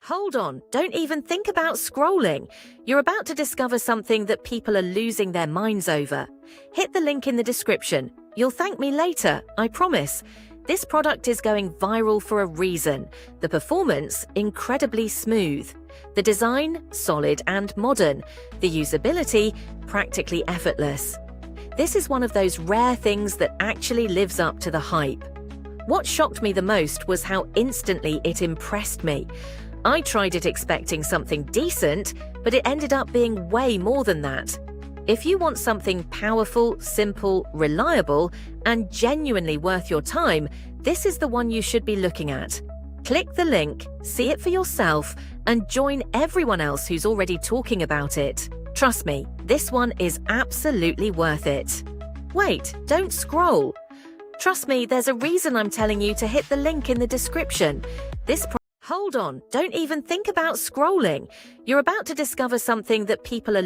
Hold on, don't even think about scrolling. You're about to discover something that people are losing their minds over. Hit the link in the description. You'll thank me later, I promise. This product is going viral for a reason. The performance, incredibly smooth. The design, solid and modern. The usability, practically effortless. This is one of those rare things that actually lives up to the hype. What shocked me the most was how instantly it impressed me. I tried it expecting something decent, but it ended up being way more than that. If you want something powerful, simple, reliable, and genuinely worth your time, this is the one you should be looking at. Click the link, see it for yourself, and join everyone else who's already talking about it. Trust me, this one is absolutely worth it. Wait, don't scroll. Trust me, there's a reason I'm telling you to hit the link in the description. Hold on, don't even think about scrolling. You're about to discover something that people are